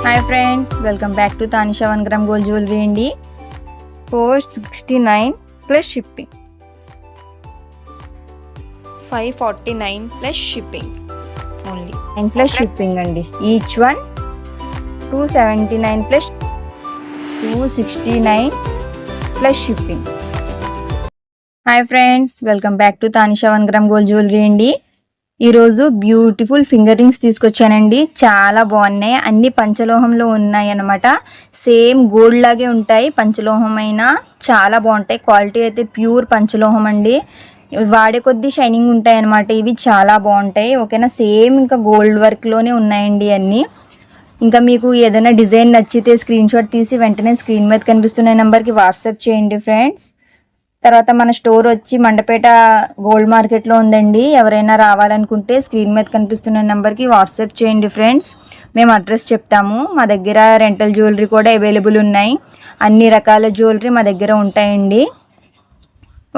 Hi friends, welcome back to Tanisha 1 gram gold jewellery అండి. 469 plus shipping, 549 plus shipping, only 9 plus shipping అండి. Each one 279 plus 269 plus shipping. Hi friends, welcome back to Tanisha 1 gram gold jewellery అండి. ఈరోజు beautiful finger rings తీసుకొచ్చానండి. చాలా బాగున్నాయి, అన్ని పంచలోహంలో ఉన్నాయి అన్నమాట. సేమ్ గోల్డ్ లాగే ఉంటాయి, పంచలోహం అయినా చాలా బాగుంటాయి. క్వాలిటీ అయితే ప్యూర్ పంచలోహం అండి. వాడే కొద్దీ షైనింగ్ ఉంటాయి అన్నమాట. ఇవి చాలా బాగుంటాయి. ఓకేనా, సేమ్ ఇంకా గోల్డ్ వర్క్లోనే ఉన్నాయండి అన్నీ. ఇంకా మీకు ఏదైనా డిజైన్ నచ్చితే స్క్రీన్ షాట్ తీసి వెంటనే స్క్రీన్ మీద కనిపిస్తున్న నెంబర్కి వాట్సాప్ చేయండి ఫ్రెండ్స్. తర్వాత మన స్టోర్ వచ్చి మండపేట గోల్డ్ మార్కెట్లో ఉందండి. ఎవరైనా రావాలనుకుంటే స్క్రీన్ మీద కనిపిస్తున్న నెంబర్కి వాట్సాప్ చేయండి ఫ్రెండ్స్. మేము అడ్రస్ చెప్తాము. మా దగ్గర రెంటల్ జ్యువెలరీ కూడా అవైలబుల్ ఉన్నాయి. అన్ని రకాల జ్యువెలరీ మా దగ్గర ఉంటాయండి.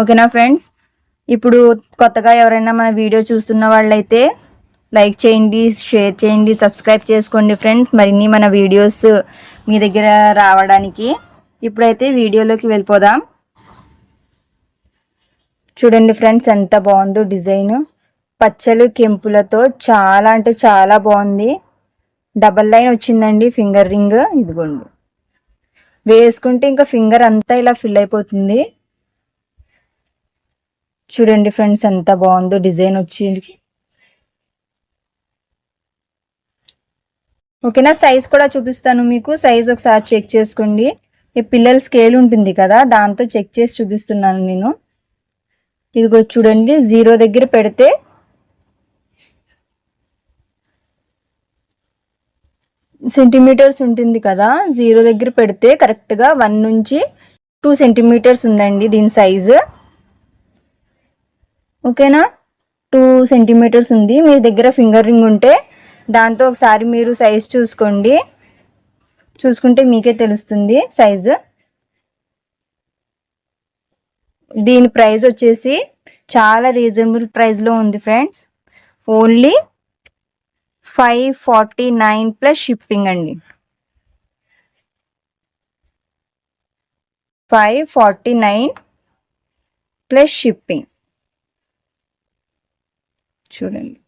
ఓకేనా ఫ్రెండ్స్, ఇప్పుడు కొత్తగా ఎవరైనా మన వీడియో చూస్తున్న వాళ్ళైతే లైక్ చేయండి, షేర్ చేయండి, సబ్స్క్రైబ్ చేసుకోండి ఫ్రెండ్స్. మరిన్ని మన వీడియోస్ మీ దగ్గర రావడానికి. ఇప్పుడైతే వీడియోలోకి వెళ్ళిపోదాం. చూడండి ఫ్రెండ్స్, ఎంత బాగుందో డిజైన్. పచ్చలు కెంపులతో చాలా అంటే చాలా బాగుంది. డబల్ లైన్ వచ్చిందండి ఫింగర్ రింగ్. ఇదిగోండి, వేసుకుంటే ఇంకా ఫింగర్ అంతా ఇలా ఫిల్ అయిపోతుంది. చూడండి ఫ్రెండ్స్, ఎంత బాగుందో డిజైన్ వచ్చి. ఓకేనా, సైజ్ కూడా చూపిస్తాను మీకు. సైజ్ ఒకసారి చెక్ చేసుకోండి. ఈ పిల్లల స్కేల్ ఉంటుంది కదా, దాంతో చెక్ చేసి చూపిస్తున్నాను నేను. ఇదిగో చూడండి, 0 దగ్గర పెడితే సెంటీమీటర్స్ ఉంటుంది కదా, 0 దగ్గర పెడితే కరెక్ట్గా 1 నుంచి 2 సెంటీమీటర్స్ ఉందండి దీని సైజు. ఓకేనా, 2 సెంటీమీటర్స్ ఉంది. మీ దగ్గర ఫింగర్ రింగ్ ఉంటే దాంతో ఒకసారి మీరు సైజ్ చూసుకోండి. చూసుకుంటే మీకే తెలుస్తుంది సైజు. దీని ప్రైస్ వచ్చేసి చాలా రీజనబుల్ ప్రైస్లో ఉంది ఫ్రెండ్స్. ఓన్లీ 549 ప్లస్ షిప్పింగ్ అండి. 549 ప్లస్ షిప్పింగ్. చూడండి,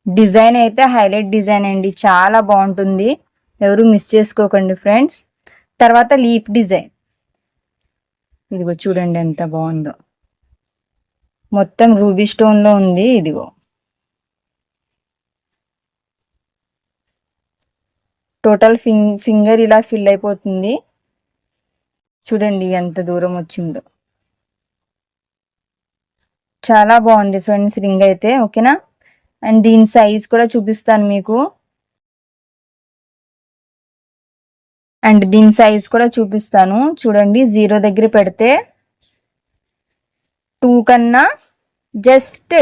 డిజైన్ అయితే హైలైట్ డిజైన్ అండి, చాలా బాగుంటుంది. ఎవరు మిస్ చేసుకోకండి ఫ్రెండ్స్. తర్వాత లీఫ్ డిజైన్. ఇదిగో చూడండి ఎంత బాగుందో, మొత్తం రూబీ స్టోన్లో ఉంది. ఇదిగో టోటల్ ఫింగర్ ఇలా ఫిల్ అయిపోతుంది. చూడండి ఎంత దూరం వచ్చిందో. చాలా బాగుంది ఫ్రెండ్స్ రింగ్ అయితే. ఓకేనా, అండ్ దీని సైజ్ కూడా చూపిస్తాను మీకు. చూడండి, 0 దగ్గర పెడితే 2 కన్నా జస్ట్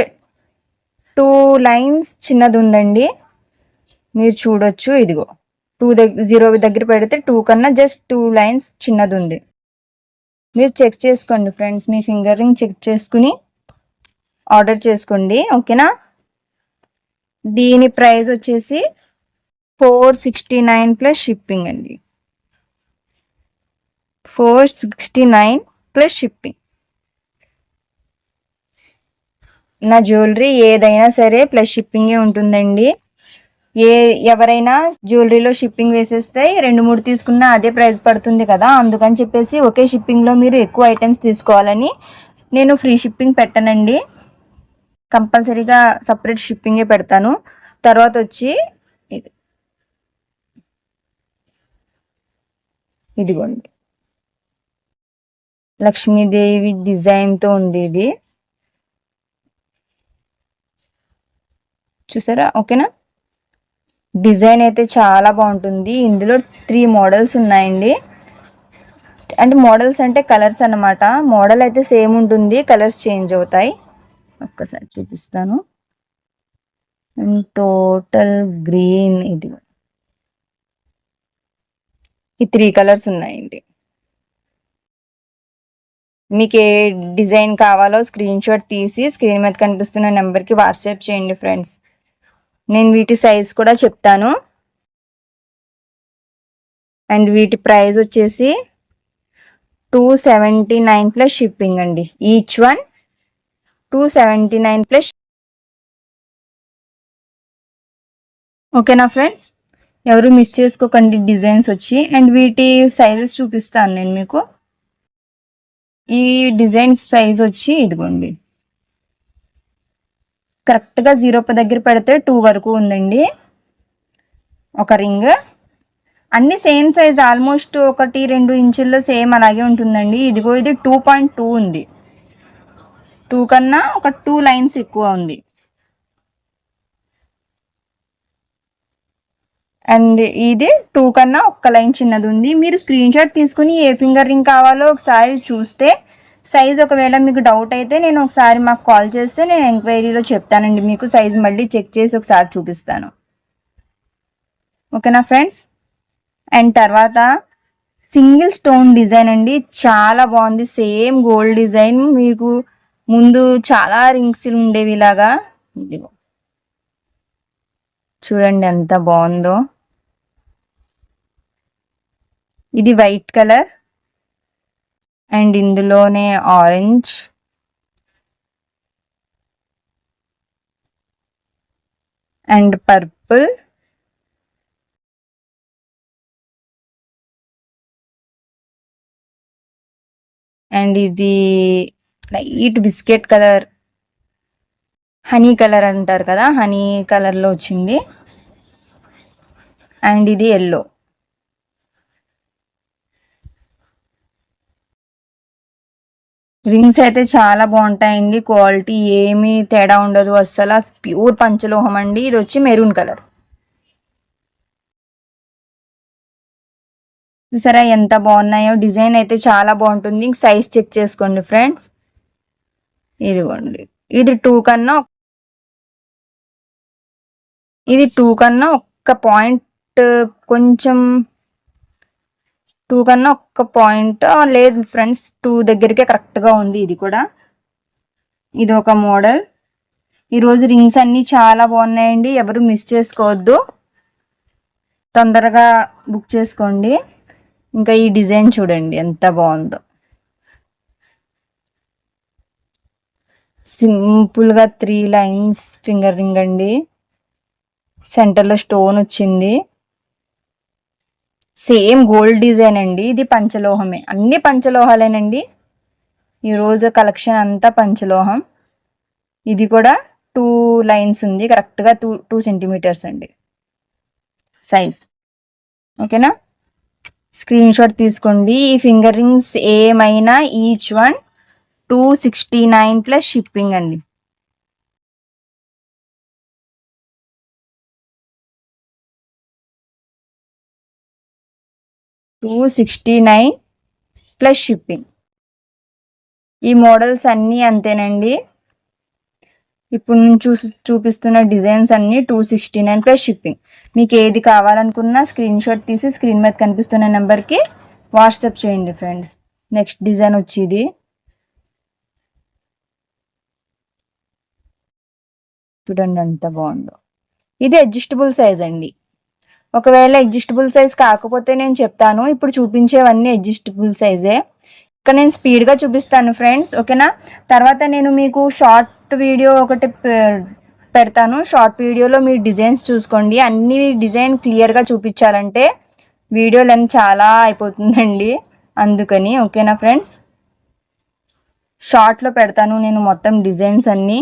2 లైన్స్ చిన్నది ఉందండి. మీరు చూడొచ్చు. ఇదిగో 0 దగ్గర పెడితే 2 కన్నా జస్ట్ 2 లైన్స్ చిన్నది ఉంది. మీరు చెక్ చేసుకోండి ఫ్రెండ్స్, మీ ఫింగర్ రింగ్ చెక్ చేసుకుని ఆర్డర్ చేసుకోండి. ఓకేనా, దీని ప్రైస్ వచ్చేసి 469 ప్లస్ షిప్పింగ్ అండి. 469 ప్లస్ షిప్పింగ్. నా జ్యువెలరీ ఏదైనా సరే ప్లస్ షిప్పింగే ఉంటుందండి. ఎవరైనా జ్యువెలరీలో షిప్పింగ్ వేసేస్తే 2-3 తీసుకున్నా అదే ప్రైస్ పడుతుంది కదా, అందుకని చెప్పేసి ఒకే షిప్పింగ్లో మీరు ఎక్కువ ఐటమ్స్ తీసుకోవాలని నేను ఫ్రీ షిప్పింగ్ పెట్టనండి. కంపల్సరీగా సపరేట్ షిప్పింగే పెడతాను. తర్వాత వచ్చి ఇదిగోండి, లక్ష్మీదేవి డిజైన్తో ఉంది ఇది, చూసారా? ఓకేనా, డిజైన్ అయితే చాలా బాగుంటుంది. ఇందులో 3 మోడల్స్ ఉన్నాయండి. అంటే మోడల్స్ అంటే కలర్స్ అన్నమాట. మోడల్ అయితే సేమ్ ఉంటుంది, కలర్స్ చేంజ్ అవుతాయి. ఒక్కసారి చూపిస్తాను. టోటల్ గ్రీన్, ఇది ఈ 3 కలర్స్ ఉన్నాయండి. మీకు ఏ డిజైన్ కావాలో స్క్రీన్ షాట్ తీసి స్క్రీన్ మీద కనిపిస్తున్న నెంబర్కి వాట్సాప్ చేయండి ఫ్రెండ్స్. నేను వీటి సైజ్ కూడా చెప్తాను. అండ్ వీటి ప్రైస్ వచ్చేసి 279 ప్లస్ షిప్పింగ్ అండి. Each one 279 plus. ఓకేనా ఫ్రెండ్స్, ఎవరు మిస్ చేసుకోకండి డిజైన్స్ వచ్చి. అండ్ వీటి సైజెస్ చూపిస్తాను నేను మీకు. ఈ డిజైన్ సైజ్ వచ్చి ఇదిగోండి, కరెక్ట్గా 0 దగ్గర పెడితే 2 వరకు ఉందండి ఒక రింగ్. అన్ని సేమ్ సైజ్, ఆల్మోస్ట్ 1-2 ఇంచుల్లో సేమ్ అలాగే ఉంటుందండి. ఇదిగో ఇది 2.2 ఉంది, 2 కన్నా ఒక 2 లైన్స్ ఎక్కువ ఉంది. అండ్ ఇది 2 కన్నా 1 లైన్ చిన్నది ఉంది. మీరు స్క్రీన్ షాట్ తీసుకుని ఏ ఫింగర్ రింగ్ కావాలో ఒకసారి చూస్తే, సైజ్ ఒకవేళ మీకు డౌట్ అయితే నేను ఒకసారి మాకు కాల్ చేస్తే నేను ఎంక్వైరీలో చెప్తానండి, మీకు సైజ్ మళ్ళీ చెక్ చేసి ఒకసారి చూపిస్తాను. ఓకేనా ఫ్రెండ్స్. అండ్ తర్వాత సింగిల్ స్టోన్ డిజైన్ అండి, చాలా బాగుంది. Same gold design. మీకు ముందు చాలా రింగ్స్ ఉండేవి ఇలాగా, ఇదిగో చూడండి ఎంత బాగుందో. ఇది వైట్ కలర్ అండ్ ఇందులోనే ఆరెంజ్ అండ్ పర్పుల్ అండ్ ఇది light biscuit colour, honey colour అంటారు కదా, హనీ కలర్లో వచ్చింది. అండ్ ఇది ఎల్లో. రింగ్స్ అయితే చాలా బాగుంటాయండి, క్వాలిటీ ఏమీ తేడా ఉండదు అస్సలు. ప్యూర్ పంచలోహం అండి. ఇది వచ్చి మెరూన్ కలర్. చూసారా ఎంత బాగున్నాయో. డిజైన్ అయితే చాలా బాగుంటుంది. సైజ్ చెక్ చేసుకోండి ఫ్రెండ్స్. ఇదిగోండి, ఇది 2 కన్నా ఒక్క పాయింట్, కొంచెం 2 కన్నా ఒక్క పాయింట్ లేదు ఫ్రెండ్స్, 2 దగ్గరికే కరెక్ట్గా ఉంది. ఇది కూడా, ఇది ఒక మోడల్. ఈరోజు రింగ్స్ అన్నీ చాలా బాగున్నాయండి, ఎవరు మిస్ చేసుకోవద్దు, తొందరగా బుక్ చేసుకోండి. ఇంకా ఈ డిజైన్ చూడండి ఎంత బాగుందో. సింపుల్గా 3 లైన్స్ ఫింగర్ రింగ్ అండి, సెంటర్లో స్టోన్ వచ్చింది. సేమ్ గోల్డ్ డిజైన్ అండి. ఇది పంచలోహమే, అన్ని పంచలోహాలేనండి. ఈరోజు కలెక్షన్ అంతా పంచలోహం. ఇది కూడా 2 లైన్స్ ఉంది, కరెక్ట్గా 2 సెంటీమీటర్స్ అండి సైజ్. ఓకేనా, స్క్రీన్ షాట్ తీసుకోండి. ఈ ఫింగర్ రింగ్స్ ఏమైనా ఈచ్ వన్ 269 ప్లస్ షిప్పింగ్ అండి. $269 ప్లస్ షిప్పింగ్. ఈ మోడల్స్ అన్నీ అంతేనండి. ఇప్పుడు నేను చూపిస్తున్న డిజైన్స్ అన్నీ 269 ప్లస్ షిప్పింగ్. మీకు ఏది కావాలనుకున్నా స్క్రీన్ షాట్ తీసి స్క్రీన్ మీద కనిపిస్తున్న నెంబర్కి వాట్సాప్ చేయండి ఫ్రెండ్స్. నెక్స్ట్ డిజైన్ వచ్చి ఇది చూడండి ఎంత బాగుందో. ఇది అడ్జస్టబుల్ సైజ్ అండి. ఒకవేళ అడ్జస్టబుల్ సైజ్ కాకపోతే నేను చెప్తాను, ఇప్పుడు చూపించేవన్నీ అడ్జస్టబుల్ సైజే. ఇక్కడ నేను స్పీడ్గా చూపిస్తాను ఫ్రెండ్స్, ఓకేనా. తర్వాత నేను మీకు షార్ట్ వీడియో ఒకటి పెడతాను. షార్ట్ వీడియోలో మీరు డిజైన్స్ చూసుకోండి. అన్ని డిజైన్ క్లియర్గా చూపించాలంటే వీడియో లెంత్ చాలా అయిపోతుందండి, అందుకని. ఓకేనా ఫ్రెండ్స్, షార్ట్లో పెడతాను నేను మొత్తం డిజైన్స్ అన్నీ.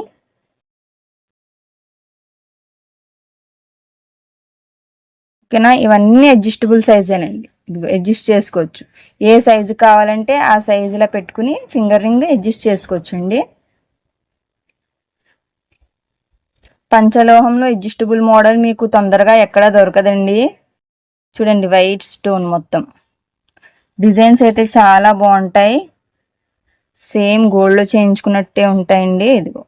ఓకేనా, ఇవన్నీ అడ్జస్టబుల్ సైజేనండి, అడ్జస్ట్ చేసుకోవచ్చు. ఏ సైజు కావాలంటే ఆ సైజులో పెట్టుకుని ఫింగర్ రింగ్ అడ్జస్ట్ చేసుకోవచ్చండి. పంచలోహంలో అడ్జస్టబుల్ మోడల్ మీకు తొందరగా ఎక్కడా దొరకదండి. చూడండి వైట్ స్టోన్ మొత్తం. డిజైన్స్ అయితే చాలా బాగుంటాయి, సేమ్ గోల్డ్లో చేయించుకున్నట్టే ఉంటాయండి. ఇదిగో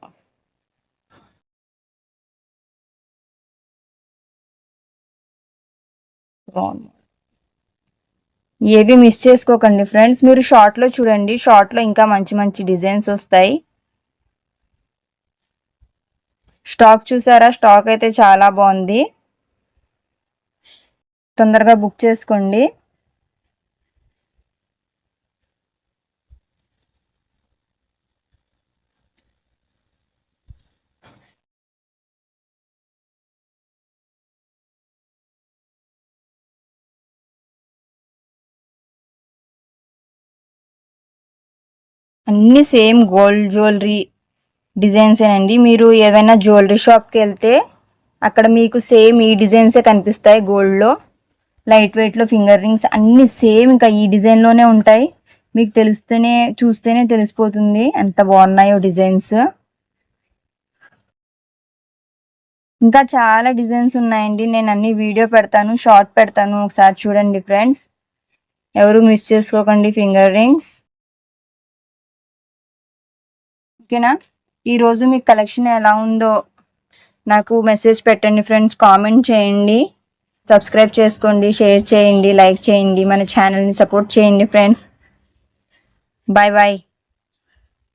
బాగుంది. ఏవి మిస్ చేసుకోకండి ఫ్రెండ్స్, మీరు షార్ట్లో చూడండి. షార్ట్లో ఇంకా మంచి మంచి డిజైన్స్ వస్తాయి. స్టాక్ చూసారా, స్టాక్ అయితే చాలా బాగుంది, తొందరగా బుక్ చేసుకోండి. అన్ని సేమ్ గోల్డ్ జ్యువెలరీ డిజైన్సేనండి. మీరు ఏదైనా జ్యువెలరీ షాప్కి వెళ్తే అక్కడ మీకు సేమ్ ఈ డిజైన్సే కనిపిస్తాయి. గోల్డ్లో లైట్ వెయిట్లో ఫింగర్ రింగ్స్ అన్ని సేమ్ ఇంకా ఈ డిజైన్లోనే ఉంటాయి. మీకు చూస్తేనే తెలిసిపోతుంది ఎంత బాగున్నాయో డిజైన్స్. ఇంకా చాలా డిజైన్స్ ఉన్నాయండి. నేను అన్ని వీడియో పెడతాను, షార్ట్ పెడతాను, ఒకసారి చూడండి ఫ్రెండ్స్. ఎవరు మిస్ చేసుకోకండి ఫింగర్ రింగ్స్. ఓకేనా? ఈరోజు మీ కలెక్షన్ ఎలా ఉందో నాకు మెసేజ్ పెట్టండి ఫ్రెండ్స్, కామెంట్ చేయండి, సబ్స్క్రైబ్ చేసుకోండి, షేర్ చేయండి, లైక్ చేయండి, మన ఛానల్ని సపోర్ట్ చేయండి ఫ్రెండ్స్. Bye bye.